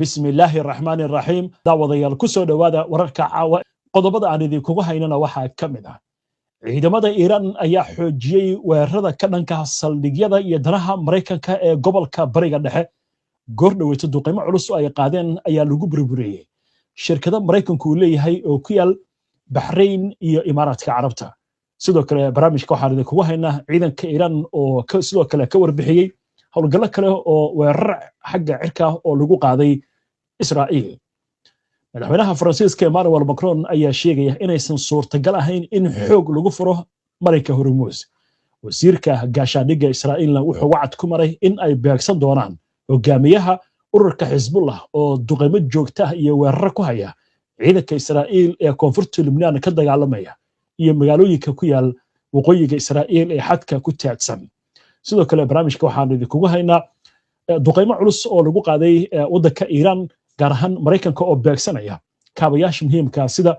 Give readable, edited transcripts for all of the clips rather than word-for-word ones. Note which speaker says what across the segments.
Speaker 1: بسم الله الرحمن الرحيم داوديال كسو دوادا wararka caawa qodobada aan idinkugu haynana waxa kamid ah ciidamada Iran ayaa xoojiyay weerarada ka dhanka saldhigyada iyo danaha Mareykanka ee gobolka Bariga Dhexe goordhaweeto duqeymo culus oo ay qaadeen ayaa lagu burburiyay shirkada Mareykanku uu leeyahay oo ku yaal Bahrain iyo Imaaraadka Carabta sidoo kale barnaamijka waxaan idinkugu haynaa ciidanka Iran oo sidoo kale ka warbixiyay howlgallo kale oo weerar xagga cirka oo lagu qaaday Israa'iil madaxweynaha Faransiiska Emmanuel Macron ayaa sheegay inaysan suurtagal ahayn in xoog lagu furo Mareykanka Hormuz wasiirka gaashaandhigga Israa'iilna wuxuu wacd ku maray in ay beegsan doonaan hogaamiyaha ururka Xisbullah oo duqeymo joogto ah iyo weerar ku haya ciidanka Israa'iil ee koonfurta Lebanon ka dagaalamaya iyo magaalooyinka ku yaal waqooyiga Israa'iil ee xadka ku taadsan sidoo kale barnaamijka waxaan idinkugu haynaa duqeymo culus oo lagu qaaday waddanka Iran gaar ahaan Mareykanka oo beegsanaya kaabayaasha muhiimka sida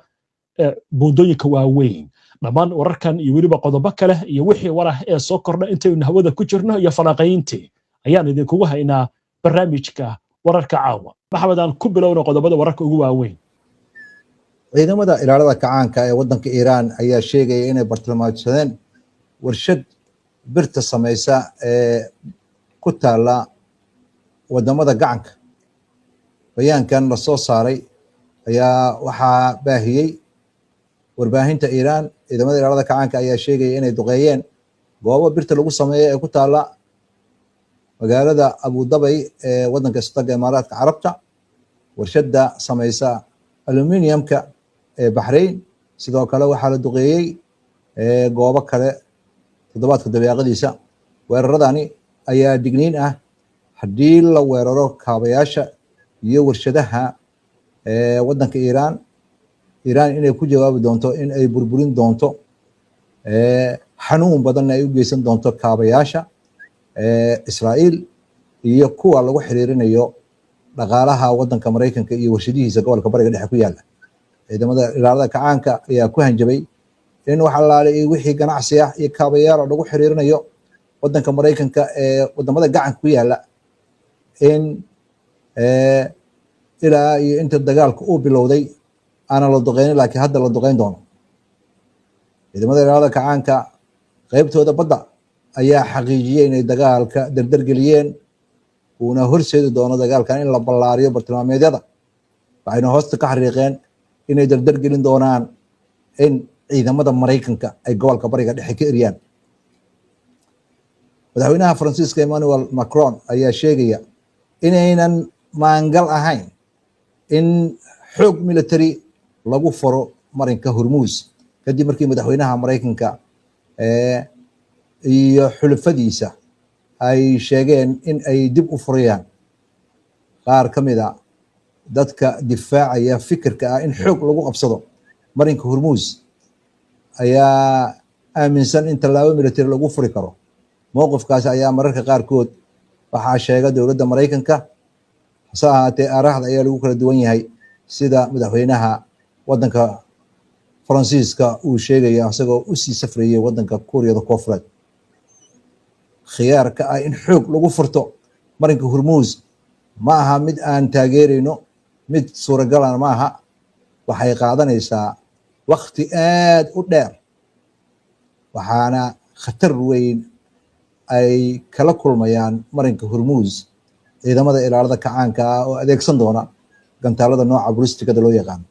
Speaker 1: buundooyinka waaweyn dhammaan wararkan iyo weliba qodobo kale iyo wixii warah ee soo kordha intaynu hawada ku jirno iyo falanqayntii ayaan idinkugu haynaa barnaamijka wararka caawa maxamed aan ku bilowno qodobada wararka ugu waaweyn
Speaker 2: ciidamada ilaalada kacaanka ee waddanka Iran ayaa sheegaya inay bartilmaameedsadeen warshad birta samaysa ee ku taala wadamada gacanka bayaankan la soo saaray ayaa waxaa baahiyey warbaahinta Iran ciidamada ilaalada kacaanka ayaa sheegaya inay duqeeyeen goobo birta lagu sameeyo ee ku taala magaalada Abu Dhabi ee waddanka Istaga Imaaraadka Carabta warshadda samaysa aluminiumka ee Bahrain sidoo kale waxaa la duqeeyey goobo kale toddobaadka dabeeqadiisa weeraradani ayaa digniin ah haddii la weeraro kaabayaasha iyo warshadaha waddanka Iran inay ku jawaabi doonto in ay burburin doonto xanuun badan ay u geysan doonto kaabayaasha Israa'iil iyo kuwa lagu xiriirinayo dhaqaalaha waddanka Mareykanka iyo warshadihiisa gobolka Bariga Dhexe ku yaala ciidamada ilaalada kacaanka ayaa ku hanjabay in wax allaale wixii ganacsi ah iyo kaabayaal lagu xiriirinayo waddanka Mareykanka ee wadamada gacanka ku yaala in ilaa iyo inta dagaalku uu bilowday aan la duqeyn laakiin hadda la duqeyn doono ciidamada ilaalada kacaanka qaybtooda badda ayaa xaqiijiyay inay dagaalka dardar geliyeen uuna horseedi doono dagaalkan in la ballaariyo bartilmaameedyada waxayna hoosta ka xariiqeen inay dardar gelin doonaan in ciidamada Mareykanka ay gobolka Bariga Dhexe ka eriyaan madaxweynaha Faransiiska Emmanuel Macron ayaa sheegaya inaynan maangal ahayn in xoog military lagu furo marinka Hormuz kadib markii madaxweynaha Mareykanka iyo xulafadiisa ay sheegeen in ay dib u furayaan qaar kamid ah dadka difaacaya fikirka ah in xoog lagu qabsado marinka Hormuz ayaa aaminsan in tallaabo military lagu furi karo mowqifkaas ayaa mararka qaarkood waxaa sheega dowladda Mareykanka hase ahaatee aaraahda ayaa lagu kala duwan yahay sida madaxweynaha waddanka Faransiiska uu sheegaya isagoo u sii safrayay waddanka Kuuriyada Koonfureed khiyaarka ah in xoog lagu furto marinka Hormuz ma aha mid aan taageerayno mid suuragal ah ma aha waxay qaadanaysaa waqti aad u dheer waxaana khatar weyn ay kala kulmayaan marinka Hormuz ciidamada ilaalada kacaanka oo adeegsan doona gantaalada nooca ballistikada loo yaqaan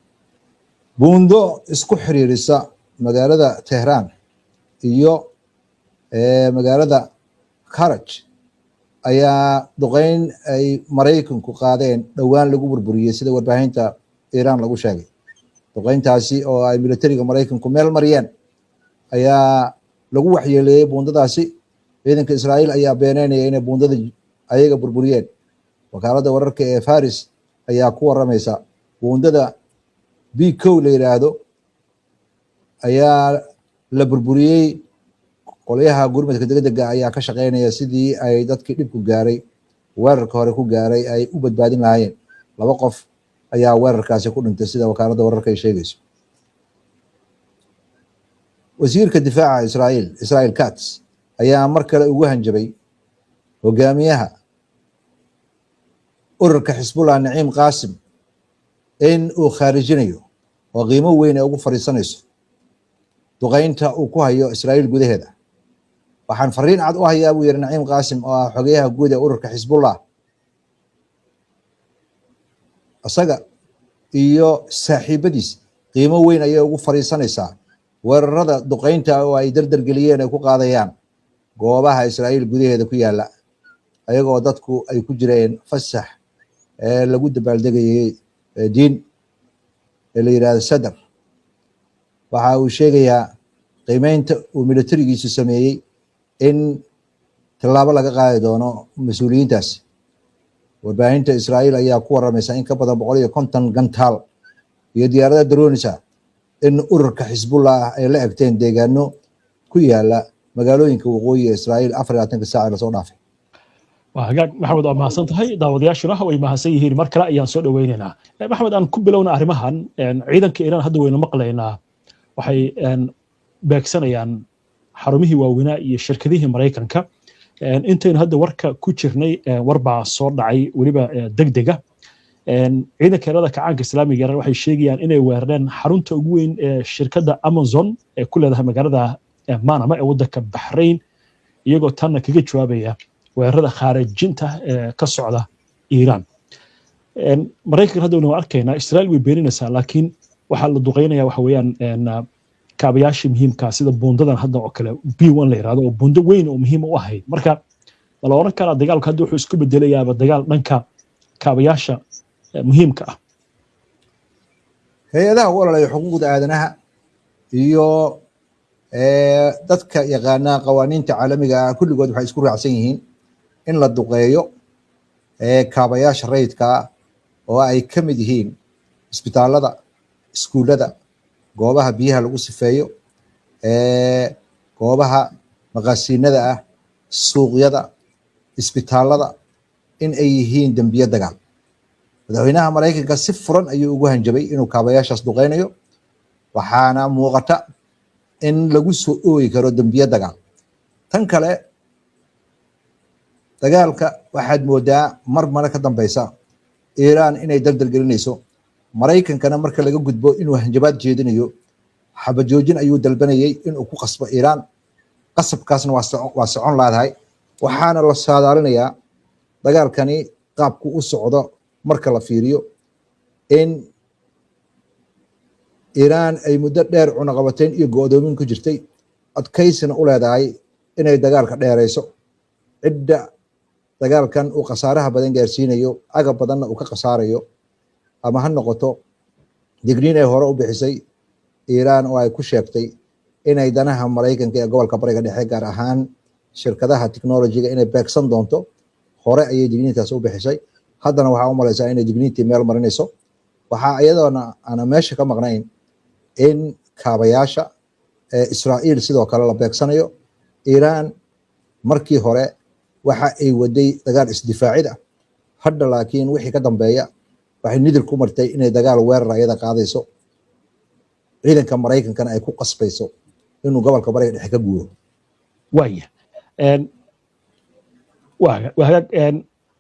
Speaker 2: buundo isku xiriirisa magaalada Tehran iyo magaalada Karaj ayaa duqeyn ay Mareykanku qaadeen dhowaan lagu burburiyay sida warbaahinta Iran lagu sheegay duqeyntaasi oo ay militariga Mareykanku meel mariyeen ayaa lagu waxyeeleeyay buundadaasi ciidanka Israa'iil ayaa beenaynaya inay buundada ayaga burburiyeen wakaaladda wararka ee Faris ayaa ku waramaysa buundada B2 la yiraahdo ayaa la burburiyay qolyaha gurmadka degdega ayaa ka shaqeynaya sidii ay dadkii dhib ku gaaray weerarka hore ku gaaray ay u badbaadin lahaayeen laba qof ayaa weerarkaasi ku dhintay sida wakaaladda wararka ay sheegayso wasiirka difaaca Israa'iil Katz ayaa mar kale ugu hanjabay hogaamiyaha ururka xisbullah naciim qaasim in uu khaarijinayo oo qiimo weyn ay ugu fariisanayso duqaynta uu ku hayo israa'iil gudaheeda. waxaan fariin cad u hayaa buu yidhi naciim qaasim oo ah xogeyaha guud ee ururka xisbullah, isaga iyo saaxiibadiis qiimo weyn ayay ugu fariisanaysaa weerarada duqaynta oo ay dardargeliyeen ay ku qaadayaan goobaha israa'iil gudaheeda ku yaala, ayagoo dadku ay ku jireen fasax ee lagu dabaaldegayay diin ee la yidhaahdo sadar. waxa uu sheegayaa qiimeynta uu militarigiisu sameeyey in tallaabo laga qaadi doono mas-uuliyiintaas. warbaahinta israa'iil ayaa ku waramaysa in ka badan 150 gantaal iyo diyaarada daroonisa in ururka xisbullah ay la egteen deegaano ku yaala magaalooyinka waqooyi ee israa'iil 24 saac lasoo dhaafay.
Speaker 1: waa hagaag maxamed, waa mahadsan tahay. daawadayaashuna way mahadsan yihiin. mar kale ayaan soo dhaweynaynaa. maxamed, aan ku bilowna arrimahan. ciidanka iiraan hadda waynu maqlaynaa waxay beegsanayaan xarumihii waaweynaa iyo shirkadihii Maraykanka. intaynu hadda warka ku jirnay war baa soo dhacay weliba degdega. ciidanka Iiraan kacaanka Islaamiga Iiraan waxay sheegayaan inay weerareen xarunta ugu weyn ee shirkadda Amazon ee ku leedahay magaalada Manama ee waddanka Bahrain, iyagoo tanna kaga jawaabaya weerarada khaarijinta ee ka socda Iiraan. Maraykanka hadda waynu arkaynaa Israa'iil way beeninaysaa, laakiin waxaa la duqeynaya waxa weeyaan kaabayaashii muhiimka sida buundadan hadda oo kale B1 la yiraahdo oo buundo weyn oo muhiim u ahayd. marka la oran karaa dagaalku hadda wuxuu isku bedelayaa dagaal dhanka kaabayaasha muhiimka ah.
Speaker 2: hay-adaha u ololaya xuquuqda aadanaha iyo dadka yaqaana qawaaniinta caalamiga ah kulligood waxay isku raacsan yihiin in la duqeeyo kaabayaasha rayidka oo ay ka mid yihiin isbitaalada, iskuullada, goobaha biyaha lagu sifeeyo, goobaha maqaasiinada ah, suuqyada, isbitaalada, in ay yihiin dembiyo dagaal. madaxweynaha Maraykanka si furan ayuu ugu hanjabay inuu kaabayaashaas duqeynayo, waxaana muuqata in lagu soo oogi karo dembiyo dagaal. tan kale, dagaalka waxaad moodaa mar ka dambeysa Iiraan inay dardargelinayso. Maraykankana marka laga gudbo inuu hanjabaad jeedinayo, xabajoojin ayuu dalbanayay inuu ku qasbo Iiraan. qasabkaasna waa socon laadahay. waxaana la saadaalinayaa dagaalkani qaabku u socdo marka la fiiriyo in Iiraan ay muddo dheer cunaqabateyn iyo go'doomin ku jirtay, adkaysina u leedahay inay dagaalka dheerayso. cidda dagaalkan uu khasaaraha badan gaarsiinayo, agab badanna uu ka khasaarayo, ama ha noqoto digniin ay hore u bixisay Iiraan oo ay ku sheegtay inay danaha Maraykanka ee gobolka Bariga Dhexe gaar ahaan shirkadaha technology-ga inay beegsan doonto. hore ayay digniintaas u bixisay, haddana waxaa u malaysaa inay digniintii meel marinayso. waxaa iyadoona aan meesha ka maqnayn in kaabayaasha Israa'iil sidoo kale la beegsanayo. Iiraan markii hore waxa ay waday dagaal isdifaacid ah, hadda laakiin wixii ka dambeeya waxay nidir ku martay inay dagaal weerar ayada qaadayso, ciidanka Maraykankana ay ku qasbayso inuu gobolka Bariga Dhexe ka guuro.
Speaker 1: waaya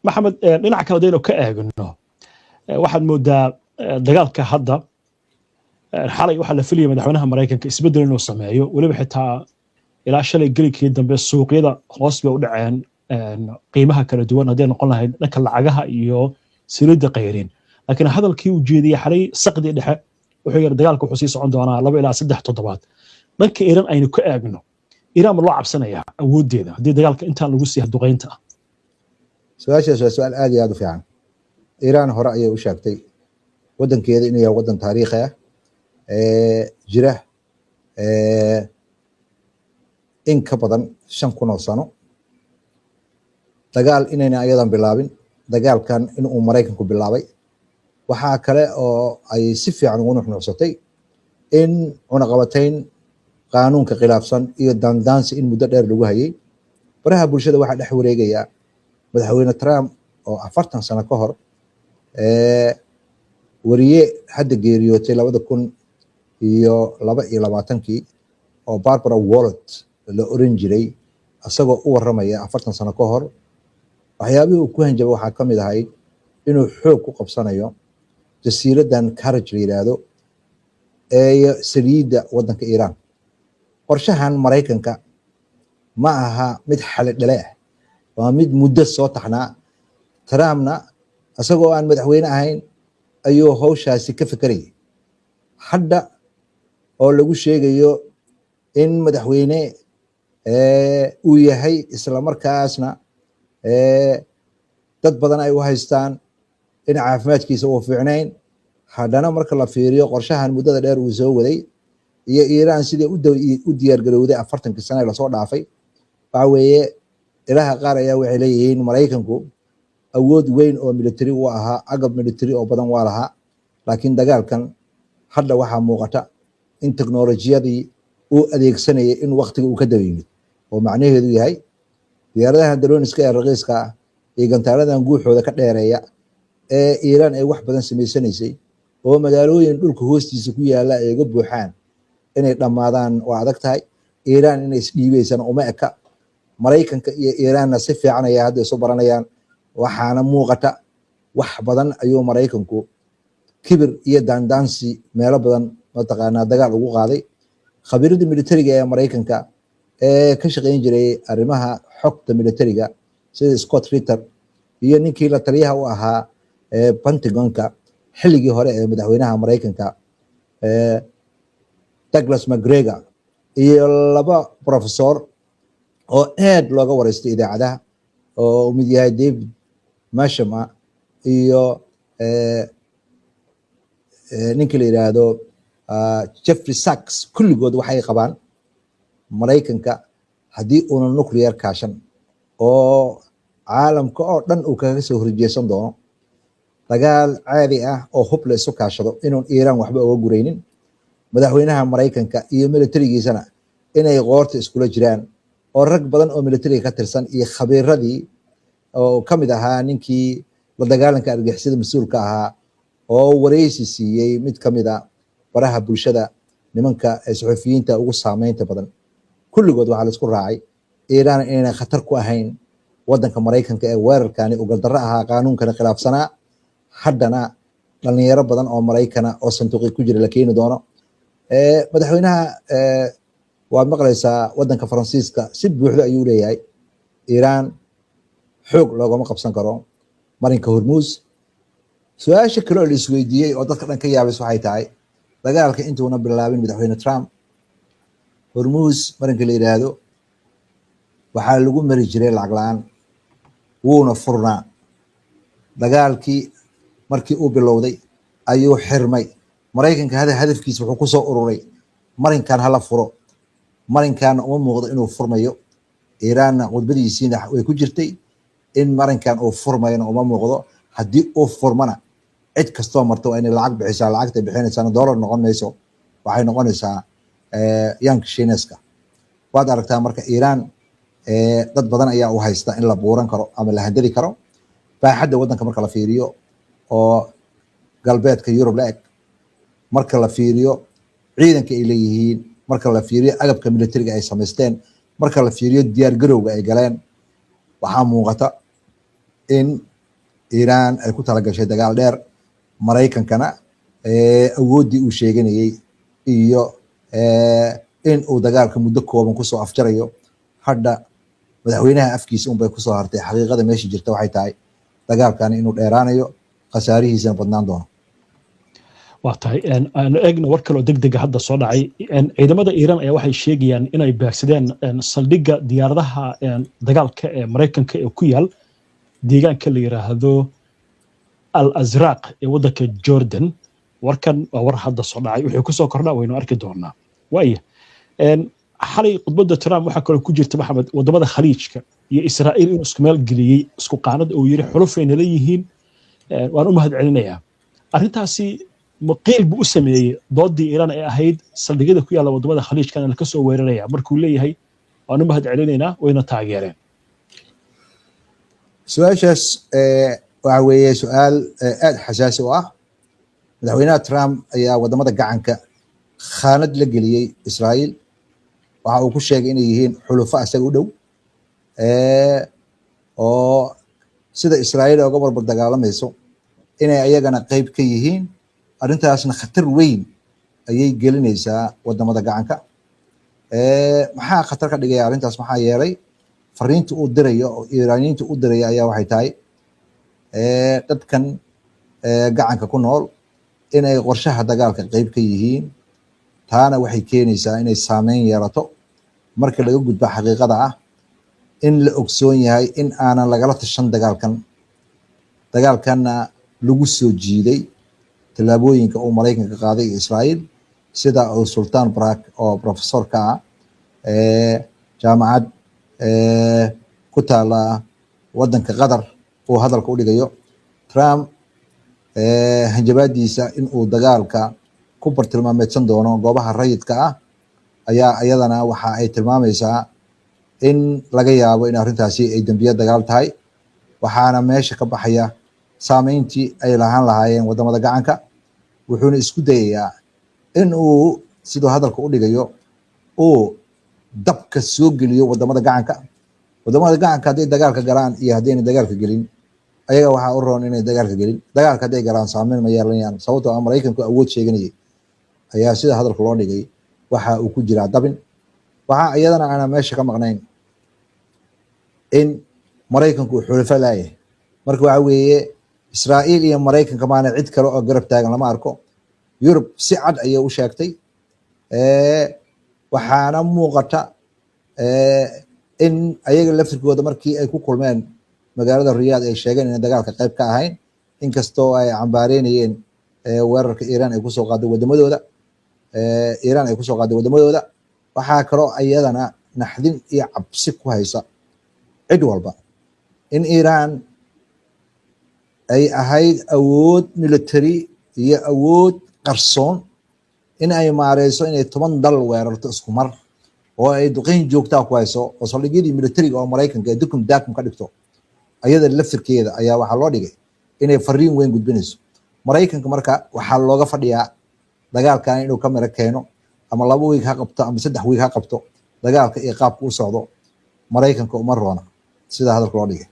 Speaker 1: maxamed, dhinaca kale hadaynu ka eegno, waxaad moodaa dagaalka hadda xalay waxaa la filayay madaxweynaha Maraykanka isbedel inuu sameeyo, weliba xitaa ilaa shalay gelikii dambe suuqyada hoos bay u dhaceen qiimaha kala duwan hadday noqon lahayd dhanka lacagaha iyo saliidda qayriin. laakiin hadalkii uu jeediyey xalay saqdii dhexe wuxuu yiri dagaalku wuxuu sii socon doonaa 2 ilaa 3 toddobaad. dhanka Iiraan aynu ka eegno, Iiraan ma loo cabsanayaa awoodeeda haddii dagaalka intaan lagu sii duqeynta ah?
Speaker 2: su-aashaas waa su-aal aad iyo aad u fiican. Iiraan hore ayay u sheegtay waddankeeda inuu yahay waddan taariikhi ah, jira in ka badan 5,000 oo sano. dagaal inayna ayadan bilaabin, dagaalkan inuu Maraykanku bilaabay. waxaa kale oo ay si fiican ugu nuxnuxsatay in cunaqabateyn qaanuunka khilaafsan iyo dandaansi in muddo dheer lagu hayay. baraha bulshada waxaa dhex wareegaya madaxweyne Trump oo 40 sano ka hor wariye hadda geeriyootay 2022 oo Barbara Wallet la oran jiray, asagoo u waramaya 40 sano ka hor waxyaabihii uu ku hanjabay waxaa ka mid ahayd inuu xoog ku qabsanayo jasiiradan Karaj la yiraahdo ee saliidda waddanka Iiraan. qorshahan Maraykanka ma aha mid xalay dhale ah, waa mid muddo soo taxnaa. Trumpna asagoo aan madaxweyne ahayn ayuu hawshaasi ka fikrayay. hadda oo lagu sheegayo in madaxweyne uu yahay isla markaasna dad badan ay u haystaan in caafimaadkiisa uu fiicnayn, haddana marka la fiiriyo qorshahan muddada dheer uu soo waday iyo Iiraan sidii u diyaar garowday 40 sano la soo dhaafay, waxa weeye ilaha qaar ayaa waxay leeyihiin Maraykanku awood weyn oo military u ahaa, agab military oo badan waa lahaa, laakiin dagaalkan hadda waxaa muuqata in teknolojiyadii uu adeegsanayay in waqtiga uu ka daba yimid, oo macnaheedu yahay diyaaradaha droniska ee raqiiska ah iyo gantaaladan guuxooda ka dheereeya ee Iiraan ay wax badan samaysanaysay oo magaalooyin dhulka hoostiisa ku yaala ay uga buuxaan inay dhammaadaan waa adag tahay. Iiraan inay isdhiibaysana uma eka. Maraykanka iyo Iiraanna si fiican ayaa hadda isu baranayaan, waxaana muuqata wax badan ayuu Maraykanku kibir iyo daandaansi meelo badan mataqaanaa dagaal ugu qaaday. khabiiradda militariga ee Maraykanka ee ka shaqayn jiray arrimaha xogta militariga sida Scott Ritter iyo ninkii la taliyaha u ahaa Pentagonka xilligii hore ee madaxweynaha Maraykanka Douglas McGregor iyo laba professor oo aad looga wareystay idaacadaha oo mid yahay David Masham iyo ninkii la yiraahdo Jeffrey Sachs, kulligood waxay qabaan Maraykanka haddii uuna nuclear kaashan oo caalamka oo dhan uu kaga soo horjeesan doono dagaal caadi ah oo hub la isu kaashado inuun Iiraan waxba uga guraynin, madaxweynaha Maraykanka iyo militarigiisana inay qoorta iskula jiraan, oo rag badan oo militariga ka tirsan iyo khabiiradii oo ka mid ahaa ninkii la dagaalanka argagixisada mas-uulka ahaa oo wareysi siiyey mid ka mid a baraha bulshada nimanka suxufiyiinta ugu saameynta badan. kulligood waxaa la isku raacay Iiraan inayna khatar ku ahayn waddanka Maraykanka ee weerarkani ugal darro ahaa, qaanuunkana khilaafsanaa. haddana dhalinyaro badan oo Maraykana oo sanduuqi ku jira la keeni doono. madaxweynaha waad maqlaysaa waddanka Faransiiska si buuxda ayuu leeyahay Iiraan xoog loogama qabsan karo marinka Hormuz. su-aasha kale oo la isweydiiyey oo dadka dhan ka yaabis waxay tahay dagaalka intuuna bilaabin madaxweyne Trump Hormuz marinka la yiraahdo waxaa lagu mari jiray lacag la'aan, wuuna furnaa. dagaalkii markii uu bilowday ayuu xirmay. Maraykanka hadafkiisa wuxuu ku soo ururay marinkan hala furo, marinkaana uma muuqdo inuu furmayo. Iiraanna wadbadiisiina way ku jirtay in marinkan uu furmayana uma muuqdo. haddii uu furmana cid kastoo marto waa inay lacag bixisaa, lacagta bixinaysana dollar noqon mayso, waxay noqonaysaa yanka shiineska. waad aragtaa marka Iiraan dad badan ayaa u haysta in la buuran karo ama la handali karo. baaxadda waddanka marka la fiiriyo oo galbeedka Yurub la eg, marka la fiiriyo ciidanka ay leeyihiin, marka la fiiriyo agabka militariga ay samaysteen, marka la fiiriyo diyaar garowga ay galeen, waxaa muuqata in Iiraan ay ku talagashay dagaal dheer. Maraykankana awooddii uu sheeganayay iyo in uu dagaalka muddo kooban kusoo afjarayo, hadda madaxweynaha afkiisa unbay kusoo hartay. xaqiiqada meesha jirta waxay tahay dagaalkani inuu dheeraanayo, khasaarihiisana badnaan doono.
Speaker 1: waa tahay aan eegno war kaloo degdega hadda soo dhacay. ciidamada Iiraan ayaa waxay sheegayaan inay beegsadeen saldhigga diyaaradaha dagaalka ee Maraykanka ee ku yaal deegaanka la yiraahdo Al Azraq ee waddanka Jordan. warkan waa war hadda soo dhacay, wuxuu ku soo kordhaa waynu arki doonaa. waaya xalay khudbadda Trump waxaa kaloo ku jirta Maxamed wadamada Khaliijka iyo Israa'iil inuu isku meel geliyey isku qaanad oo yiri xulufayna leeyihiin. waan u mahad celinayaa arrintaasi. maqiil buu u sameeyey doodii Iiraan ay ahayd saldhigyada ku yaala wadamada Khaliijkana la ka soo weeraraya, markuu leeyahay waan u mahad celinaynaa wayna taageereen.
Speaker 2: su-aashaas waxa weeye su-aal aad xasaasi u ah. madaxweynaha Trump ayaa wadamada gacanka khaanad la geliyey Israa'iil. waxa uu ku sheegay inay yihiin xulufo asaga u dhow oo sida Israa'iil uga barbar dagaalamayso inay ayagana qayb ka yihiin arrintaasna khatar weyn ayay gelinaysaa wadamada gacanka. maxaa khatar ka dhigaya arrintaas? maxaa yeelay fariinta uu dirayo oo iiraaniyiinta u diraya ayaa waxay tahay dadkan gacanka ku nool inay qorshaha dagaalka qayb ka yihiin. taana waxay keenaysaa inay saameyn yeelato marka laga gudbo xaqiiqada ah in la ogsoon yahay in aanan lagala tashan dagaalkanna lagu soo jiiday tallaabooyinka uu Maraykanka qaaday iyo Israa'iil, sida uu Sultan Barak oo professor ka ah jaamacad ku taala wadanka Qatar uu hadalka u dhigayo. Trump hanjabaadiisa in uu dagaalka ku bartilmaameedsan doono goobaha rayidka ah ayaa iyadana waxa ay tilmaamaysaa in laga yaabo in arrintaasi ay dambiyo dagaal tahay. waxaana meesha ka baxaya saameyntii ay lahaan lahaayeen wadamada gacanka. wuxuuna isku dayayaa in uu sidoo hadalka u dhigayo uu dabka soo geliyo wadamada gacanka. wadamada gacanka hadday dagaalka galaan iyo haddayna dagaalka gelin, ayaga waxaa u roon inay dagaalka gelin. dagaalka hadday galaan saameyn ma yeelanayaan, sababtoo ah Maraykanku awood sheeganayay ayaa sida hadalka loo dhigay waxa uu ku jiraa dabin. waxaa iyadana aanan meesha ka maqnayn in Maraykanku uu xulafo laayahay. marka waxa weeye Israa'iil iyo Maraykanka maana cid kale oo garab taagan lama arko. Yurub si cad ayay u sheegtay, waxaana muuqata in ayaga laftirkooda markii ay ku kulmeen magaalada Riyaad ay sheegeen in dagaalka qayb ka ahayn, inkastoo ay cambaareynayeen weerarka Iiraan ay kusoo qaaday wadamadooda. waxaa kaloo iyadana naxdin iyo cabsi ku haysa cid walba in Iiraan ay ahayd awood military iyo awood qarsoon in ay maareyso inay 10 dal weerarto isku mar, oo ay duqeyn joogtaa ku hayso oo saldhigyadii militariga oo Maraykanka ay dukum daakum ka dhigto. ayada laftirkeeda ayaa waxaa loo dhigay inay fariin weyn gudbinayso. Maraykanka marka waxaa looga fadhiyaa dagaalkan inuu ka miro keeno, ama 2 wiig ha qabto ama 3 wiig ha qabto. dagaalka iyo qaabka u socdo Maraykanka uma roona sida hadalka loo dhigay.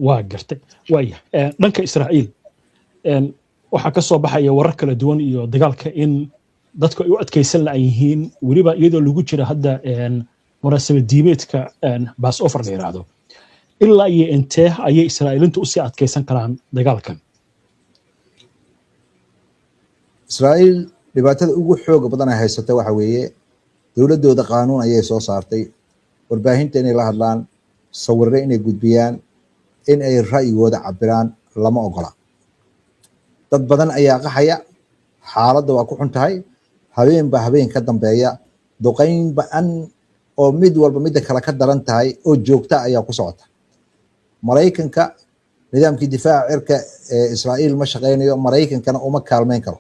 Speaker 1: waa gartay. waaya dhanka Israa'iil waxaa ka soo baxaya warar kala duwan iyo dagaalka in dadku ay u adkeysan la'yihiin, weliba iyadoo lagu jira hadda munaasabad diimeedka Passover la yiraahdo. ilaa iyo intee ayay Israa'iiliintu u sii adkeysan karaan dagaalkan?
Speaker 2: Israa'iil dhibaatada ugu xoog badan ay haysatay waxa weeye dowladooda qaanuun ayay soo saartay, warbaahinta inay la hadlaan, sawirro inay gudbiyaan, in ay ra'yigooda cabiraan lama ogola. dad badan ayaa qaxaya, xaaladda waa ku xun tahay. habeenba habeen ka dambeeya duqeyn ba'an oo mid walba midda kale ka daran tahay oo joogta ayaa ku socota. Maraykanka nidaamkii difaaca cirka ee Israa'iil ma shaqeynayo, Maraykankana uma kaalmeyn karo,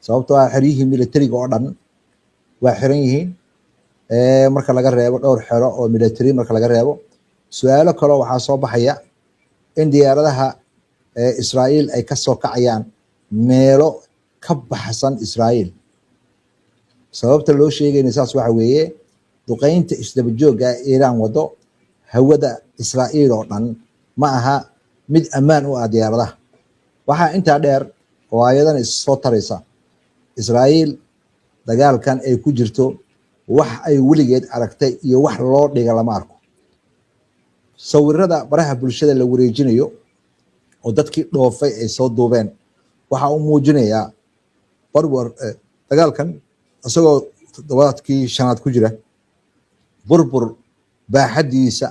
Speaker 2: sababtoo ah xeriyihii militariga oo dhan waa xiran yihiin. marka laga reebo dhowr xero oo military marka laga reebo. su'aalo kale waxaa soo baxaya in diyaaradaha Israa'iil ay ka soo kacayaan meelo ka baxsan Israa'iil. sababta loo sheegayna saas waxa weeye duqeynta isdaba joogga Iiraan wado hawada Israa'iil oo dhan ma aha mid ammaan u ah diyaaradaha. waxaa intaa dheer oo ayadana soo taraysa Israa'iil dagaalkan ay ku jirto wax ay weligeed aragtay iyo wax loo dhiga lama arko. sawirada baraha bulshada la wareejinayo oo dadkii dhoofay ay soo duubeen waxa uu muujinayaa dagaalkan isagoo 7kii 5aad ku jira, burbur baaxadiisa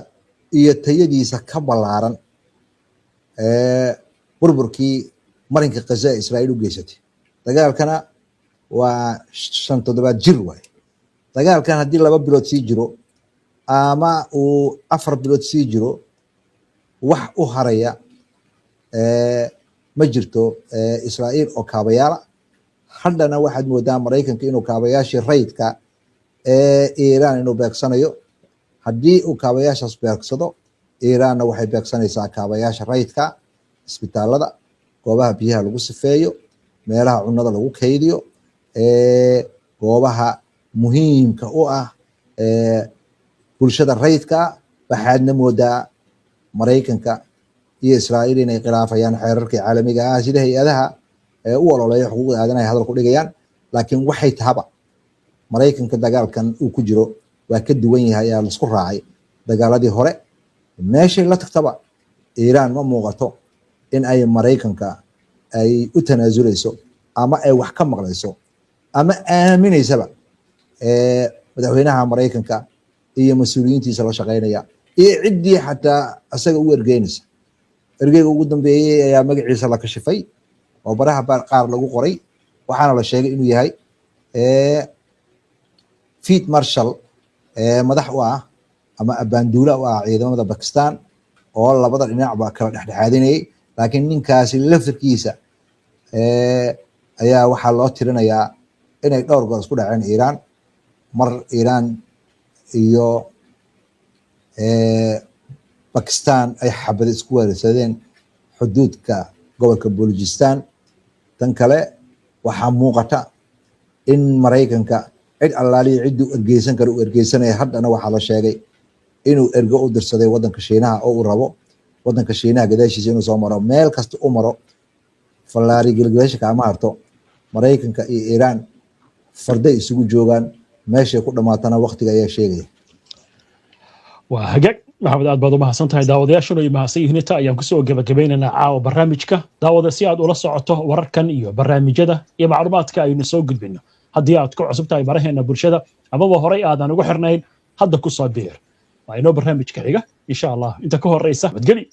Speaker 2: iyo tayadiisa ka ballaaran burburkii marinka Gaza ee Israa'iil u geysatay. dagaalkana waa 5 jir waay. dagaalkan haddii 2 bilood sii jiro ama uu 4 bilood sii jiro, wax u haraya ma jirto Israa'iil oo kaabayaala. haddana waxaad moodaa Maraykanka inuu kaabayaashii rayidka ee Iiraan inuu beegsanayo. haddii uu kaabayaashaas beegsado, Iiraanna waxay beegsanaysaa kaabayaasha rayidka, isbitaalada, goobaha biyaha lagu sifeeyo, meelaha cunnada lagu kaydiyo, goobaha muhiimka u ah bulshada rayidka. waxaadna moodaa Maraykanka iyo Israa'iil inay khilaafayaan xeerarkii caalamiga ah sida hay-adaha u ololeeya xuquuqda aadanaha hadal ku dhigayaan laakiin waxay tahaba Maraykanka dagaalkan uu ku jiro waa ka duwan yahay ayaa la isku raacay dagaaladii hore meeshay la tagtaba Iiraan ma muuqato in ay Maraykanka ay u tanaasuleyso ama ay wax ka maqlayso ama aaminaysaba madaxweynaha Maraykanka iyo mas'uuliyiintiisa la shaqeynaya iyo ciddii xataa asaga u ergeynaysa ergeyga ugu dambeeyay ayaa magaciisa la kashifay oo baraha qaar lagu qoray waxaana la sheegay inuu yahay Field Marshal madax u ah ama abaanduula u ah ciidamada Pakistan oo labada dhinacba kala dhexdhexaadinayay laakiin ninkaasi laftirkiisa ayaa waxaa loo tirinayaa inay dhowr goor isku dhaceen Iiraan mar Iiraan iyo Pakistan ay xabad isku weerarsadeen xuduudka gobolka Balochistan tan kale waxaa muuqata in Maraykanka cid allaaliya ciddii u ergeysan kara u ergeysanaya haddana waxaa la sheegay inuu ergo u dirsaday waddanka Shiinaha oo uu rabo waddanka Shiinaha gadaashiisa inuu soo maro meel kasta u maro fallaari gilgilasha kama harto Maraykanka iyo Iiraan farday isugu joogaan meeshay ku dhamaatana waqtiga ayaa sheegaya
Speaker 1: waa hagaag maxamed aad baad u mahadsantahay daawadayaashuna iyo mahadsan yihiin inta ayaan kusoo gabagabaynaynaa caawa barnaamijka daawada si aad ula socoto wararkan iyo barnaamijyada iyo macluumaadka aynu soo gudbino haddii aad ku cusub tahay baraheena bulshada amaba horay aadan ugu xirnayn hadda ku soo biir waa inoo barnaamijka xiga insha Allah inta ka horeysa madgeli